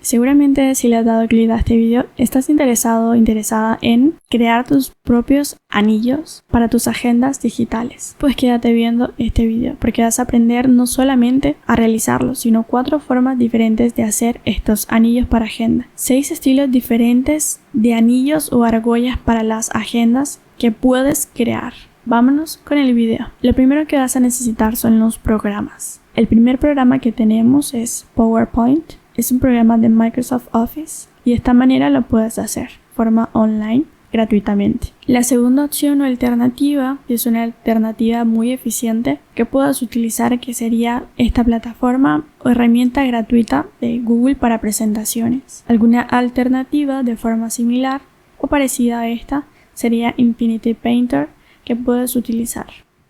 Seguramente si le has dado clic a este video, estás interesado o interesada en crear tus propios anillos para tus agendas digitales. Pues quédate viendo este video porque vas a aprender no solamente a realizarlo, sino 4 formas diferentes de hacer estos anillos para agenda. 6 estilos diferentes de anillos o argollas para las agendas que puedes crear. Vámonos con el video. Lo primero que vas a necesitar son los programas. El primer programa que tenemos es PowerPoint. Es un programa de Microsoft Office y de esta manera lo puedes hacer de forma online gratuitamente. La segunda opción o alternativa es una alternativa muy eficiente que puedes utilizar, que sería esta plataforma o herramienta gratuita de Google para presentaciones. Alguna alternativa de forma similar o parecida a esta sería Infinity Painter, que puedes utilizar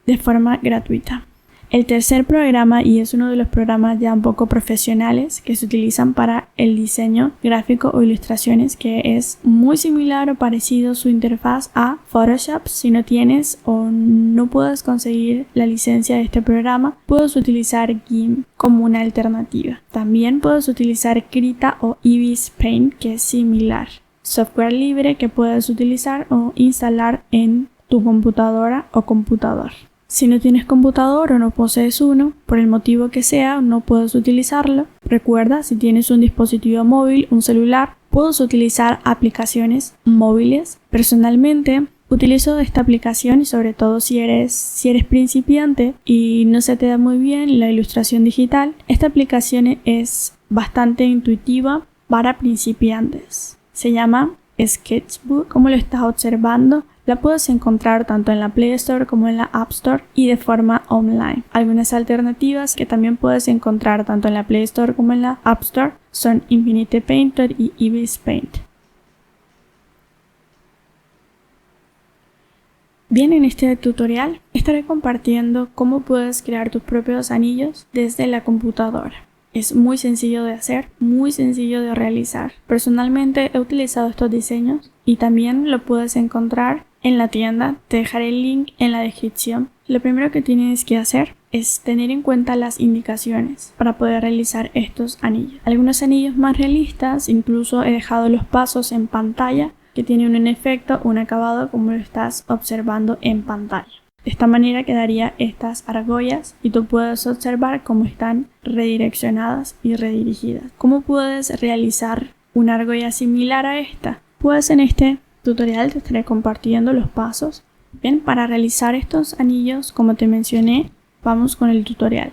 de forma gratuita. El tercer programa, y es uno de los programas ya un poco profesionales que se utilizan para el diseño gráfico o ilustraciones, que es muy similar o parecido su interfaz a Photoshop. Si no tienes o no puedes conseguir la licencia de este programa, puedes utilizar GIMP como una alternativa. También puedes utilizar Krita o Ibis Paint, que es similar. Software libre que puedes utilizar o instalar en tu computadora o computador. Si no tienes computador o no posees uno, por el motivo que sea, no puedes utilizarlo. Recuerda, si tienes un dispositivo móvil, un celular, puedes utilizar aplicaciones móviles. Personalmente, utilizo esta aplicación y sobre todo si eres principiante y no se te da muy bien la ilustración digital, esta aplicación es bastante intuitiva para principiantes. Se llama Sketchbook. Como lo estás observando, la puedes encontrar tanto en la Play Store como en la App Store y de forma online. Algunas alternativas que también puedes encontrar tanto en la Play Store como en la App Store son Infinity Painter y Ibis Paint. Bien, en este tutorial estaré compartiendo cómo puedes crear tus propios anillos desde la computadora. Es muy sencillo de hacer, muy sencillo de realizar. Personalmente he utilizado estos diseños y también lo puedes encontrar en la tienda. Te dejaré el link en la descripción. Lo primero que tienes que hacer es tener en cuenta las indicaciones para poder realizar estos anillos. Algunos anillos más realistas, incluso he dejado los pasos en pantalla, que tienen un efecto, un acabado como lo estás observando en pantalla. De esta manera quedarían estas argollas y tú puedes observar cómo están redireccionadas y redirigidas. ¿Cómo puedes realizar una argolla similar a esta? Pues en este tutorial te estaré compartiendo los pasos. Bien, para realizar estos anillos, como te mencioné, vamos con el tutorial.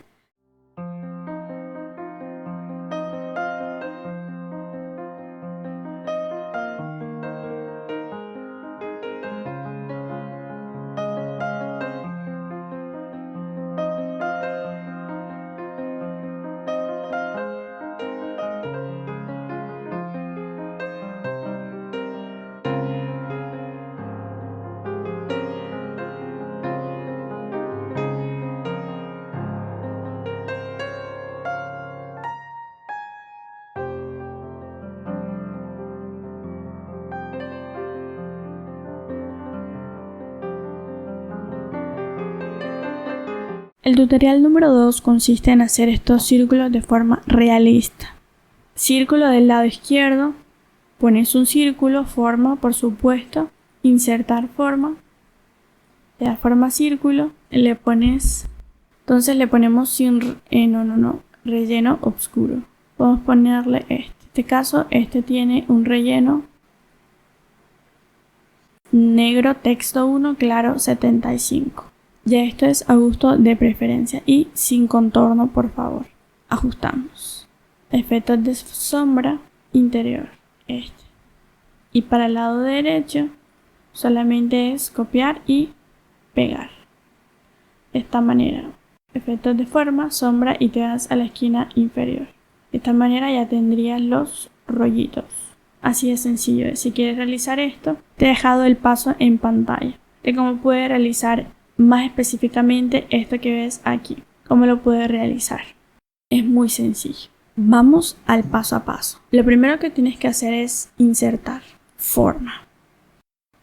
El tutorial número 2 consiste en hacer estos círculos de forma realista. Círculo del lado izquierdo, pones un círculo, forma por supuesto, insertar forma, le das forma círculo, le pones, entonces le ponemos sin, relleno oscuro. Podemos ponerle este. En este caso, este tiene un relleno negro, texto 1, claro 75. Ya esto es a gusto de preferencia y sin contorno, por favor. Ajustamos. Efectos de sombra interior, este. Y para el lado derecho solamente es copiar y pegar. De esta manera. Efectos de forma, sombra y te das a la esquina inferior. De esta manera ya tendrías los rollitos. Así de sencillo. Si quieres realizar esto, te he dejado el paso en pantalla de cómo puedes realizar más específicamente esto que ves aquí. ¿Cómo lo puedes realizar? Es muy sencillo. Vamos al paso a paso. Lo primero que tienes que hacer es insertar forma.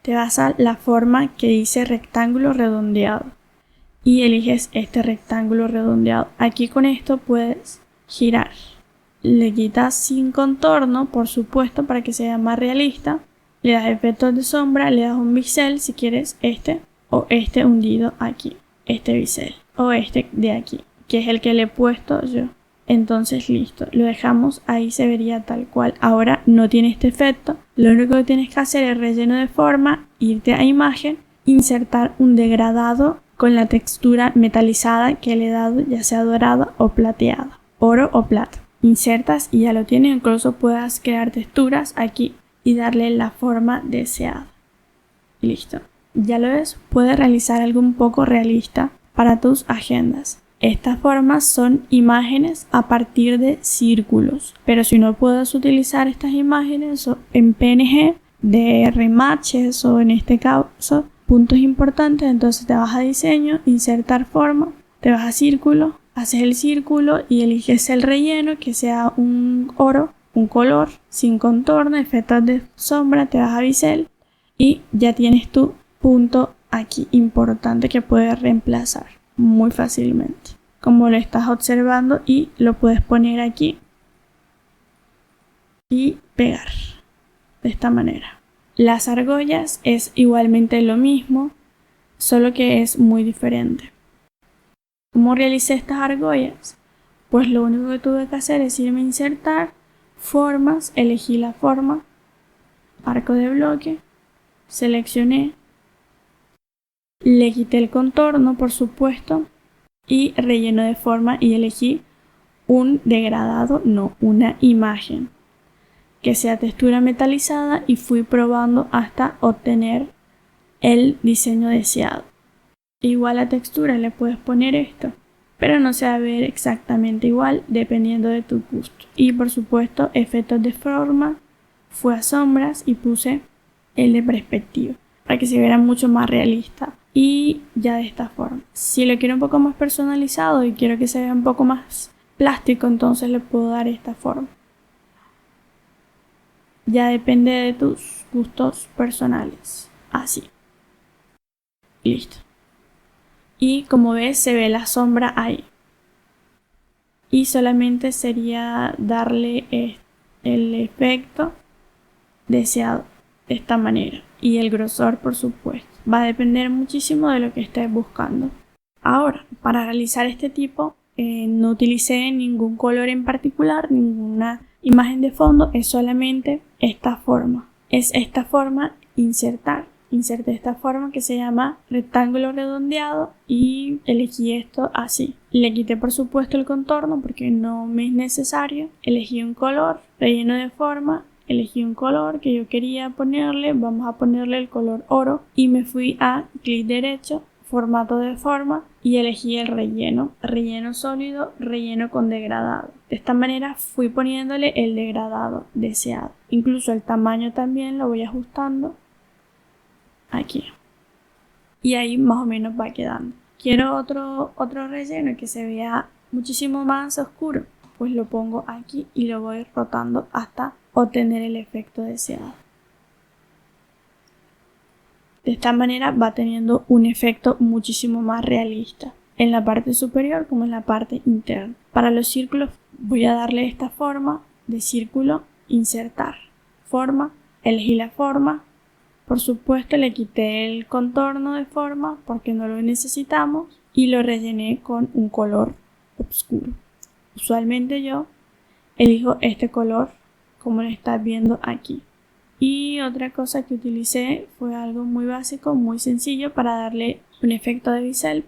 Te vas a la forma que dice rectángulo redondeado y eliges este rectángulo redondeado. Aquí con esto puedes girar le quitas sin contorno, por supuesto, para que sea más realista. Le das efectos de sombra, le das un bisel si quieres este o este hundido aquí, este bisel o este de aquí, que es el que le he puesto yo. Entonces listo, lo dejamos, ahí se vería tal cual. Ahora no tiene este efecto, lo único que tienes que hacer es relleno de forma, irte a imagen, insertar un degradado con la textura metalizada que le he dado, ya sea dorada o plateada, oro o plata. Insertas y ya lo tienes, incluso puedas crear texturas aquí y darle la forma deseada. Listo. Ya lo ves, puedes realizar algo un poco realista para tus agendas. Estas formas son imágenes a partir de círculos, pero si no puedes utilizar estas imágenes en PNG de rematches o en este caso puntos importantes, entonces te vas a diseño, insertar forma, te vas a círculo, haces el círculo y eliges el relleno que sea un oro, un color sin contorno, efectos de sombra, te vas a bisel y ya tienes tu punto aquí importante que puedes reemplazar muy fácilmente, como lo estás observando, y lo puedes poner aquí y pegar de esta manera. Las argollas es igualmente lo mismo, solo que es muy diferente. ¿Cómo realicé estas argollas? Pues lo único que tuve que hacer es irme a insertar formas, elegí la forma, arco de bloque, seleccioné, le quité el contorno por supuesto y relleno de forma y elegí un degradado, no, una imagen que sea textura metalizada y fui probando hasta obtener el diseño deseado. Igual la textura le puedes poner esto, pero no se va a ver exactamente igual dependiendo de tu gusto. Y por supuesto efectos de forma, fue a sombras y puse el de perspectiva para que se viera mucho más realista. Y ya de esta forma. Si lo quiero un poco más personalizado y quiero que se vea un poco más plástico, entonces le puedo dar esta forma. Ya depende de tus gustos personales. Así. Listo. Y como ves se ve la sombra ahí. Y solamente sería darle el efecto deseado de esta manera. Y el grosor, por supuesto. Va a depender muchísimo de lo que estés buscando. Ahora, para realizar este tipo, no utilicé ningún color en particular, ninguna imagen de fondo, es solamente esta forma. Es esta forma, insertar. Inserté esta forma que se llama rectángulo redondeado y elegí esto así. Le quité por supuesto el contorno porque no me es necesario. Elegí un color, relleno de forma, elegí un color que yo quería ponerle, vamos a ponerle el color oro y me fui a clic derecho, formato de forma y elegí el relleno, relleno sólido, relleno con degradado. De esta manera fui poniéndole el degradado deseado. Incluso el tamaño también lo voy ajustando aquí. Y ahí más o menos va quedando. Quiero otro relleno que se vea muchísimo más oscuro, pues lo pongo aquí y lo voy rotando hasta obtener el efecto deseado. De esta manera va teniendo un efecto muchísimo más realista en la parte superior como en la parte interna. Para los círculos voy a darle esta forma de círculo, insertar forma, elegí la forma, por supuesto le quité el contorno de forma porque no lo necesitamos y lo rellené con un color oscuro. Usualmente yo elijo este color como lo estás viendo aquí. Y otra cosa que utilicé fue algo muy básico, muy sencillo para darle un efecto de bisel.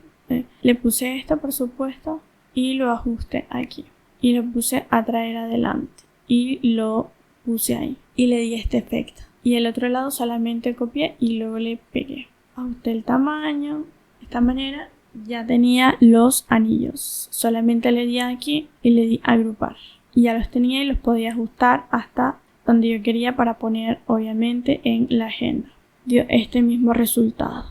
Le puse esto por supuesto y lo ajusté aquí. Y lo puse a traer adelante. Y lo puse ahí. Y le di este efecto. Y el otro lado solamente copié y luego le pegué. Ajusté el tamaño. De esta manera ya tenía los anillos. Solamente le di aquí y le di agrupar. Y ya los tenía y los podía ajustar hasta donde yo quería para poner obviamente en la agenda. Dio este mismo resultado.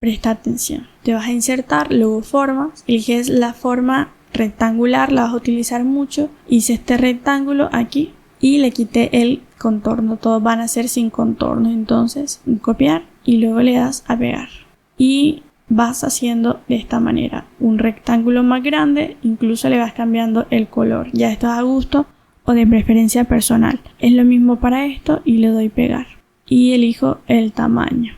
Presta atención. Te vas a insertar, luego formas, eliges la forma rectangular, la vas a utilizar mucho. Hice este rectángulo aquí y le quité el contorno. Todos van a ser sin contorno. Entonces, copiar y luego le das a pegar. Y vas haciendo de esta manera un rectángulo más grande, incluso le vas cambiando el color. Ya esto es a gusto o de preferencia personal. Es lo mismo para esto y le doy pegar. Y elijo el tamaño.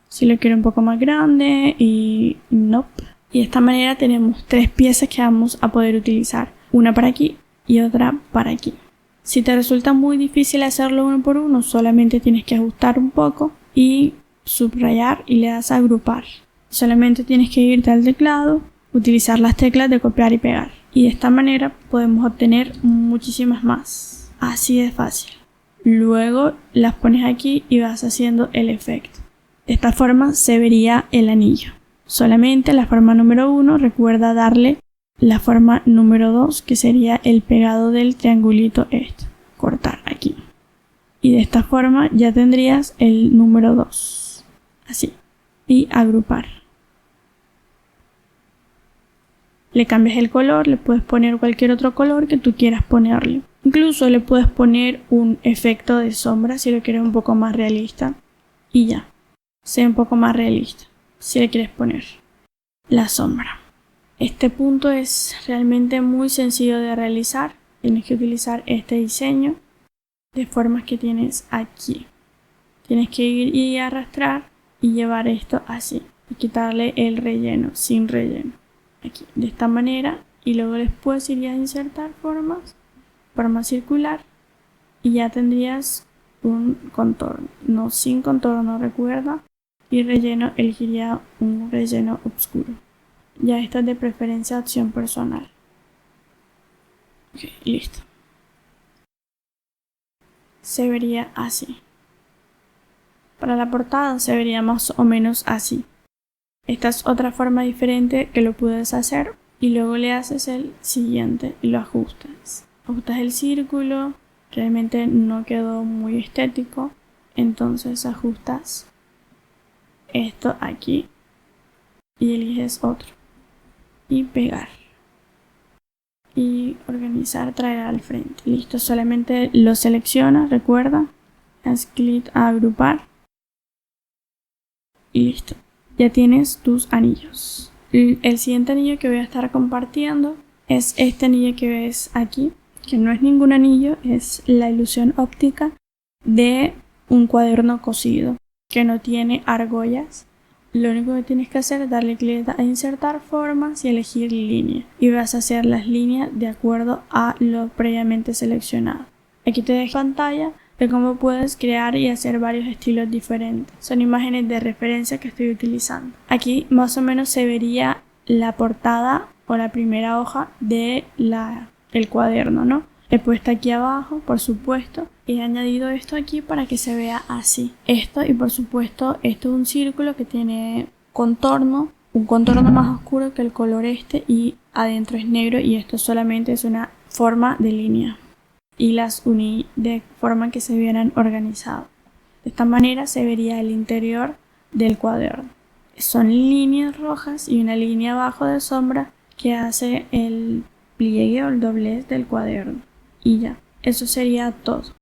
Si lo quiero un poco más grande y nope. Y de esta manera tenemos 3 piezas que vamos a poder utilizar. Una para aquí y otra para aquí. Si te resulta muy difícil hacerlo uno por uno, solamente tienes que ajustar un poco y subrayar y le das a agrupar. Solamente tienes que irte al teclado, utilizar las teclas de copiar y pegar. Y de esta manera podemos obtener muchísimas más. Así de fácil. Luego las pones aquí y vas haciendo el efecto. De esta forma se vería el anillo. Solamente la forma número 1, recuerda darle la forma número 2, que sería el pegado del triangulito este. Cortar aquí. Y de esta forma ya tendrías el número 2. Así. Y agrupar. Le cambias el color, le puedes poner cualquier otro color que tú quieras ponerle. Incluso le puedes poner un efecto de sombra si lo quieres un poco más realista. Y ya. Sea un poco más realista. Si le quieres poner la sombra. Este punto es realmente muy sencillo de realizar. Tienes que utilizar este diseño de formas que tienes aquí. Tienes que ir y arrastrar y llevar esto así. Y quitarle el relleno, sin relleno. Aquí, de esta manera. Y luego después irías a insertar forma circular. Y ya tendrías un contorno. No, sin contorno, recuerda. Y relleno, elegiría un relleno oscuro. Ya esta es de preferencia opción personal. Ok, listo. Se vería así. Para la portada se vería más o menos así. Esta es otra forma diferente que lo puedes hacer. Y luego le haces el siguiente y lo ajustas. Ajustas el círculo. Realmente no quedó muy estético. Entonces ajustas esto aquí y eliges otro y pegar y organizar, traer al frente. Listo, solamente lo seleccionas, recuerda, haz clic a agrupar y listo, ya tienes tus anillos. El siguiente anillo que voy a estar compartiendo es este anillo que ves aquí, que no es ningún anillo, es la ilusión óptica de un cuaderno cosido que no tiene argollas. Lo único que tienes que hacer es darle clic a insertar formas y elegir línea. Y vas a hacer las líneas de acuerdo a lo previamente seleccionado. Aquí te dejo pantalla de cómo puedes crear y hacer varios estilos diferentes. Son imágenes de referencia que estoy utilizando. Aquí más o menos se vería la portada o la primera hoja de el cuaderno, ¿no? He puesto aquí abajo, por supuesto, he añadido esto aquí para que se vea así. Esto y por supuesto, esto es un círculo que tiene contorno, un contorno más oscuro que el color este y adentro es negro y esto solamente es una forma de línea. Y las uní de forma que se vieran organizados. De esta manera se vería el interior del cuaderno. Son líneas rojas y una línea abajo de sombra que hace el pliegue o el doblez del cuaderno. Y ya, eso sería todo.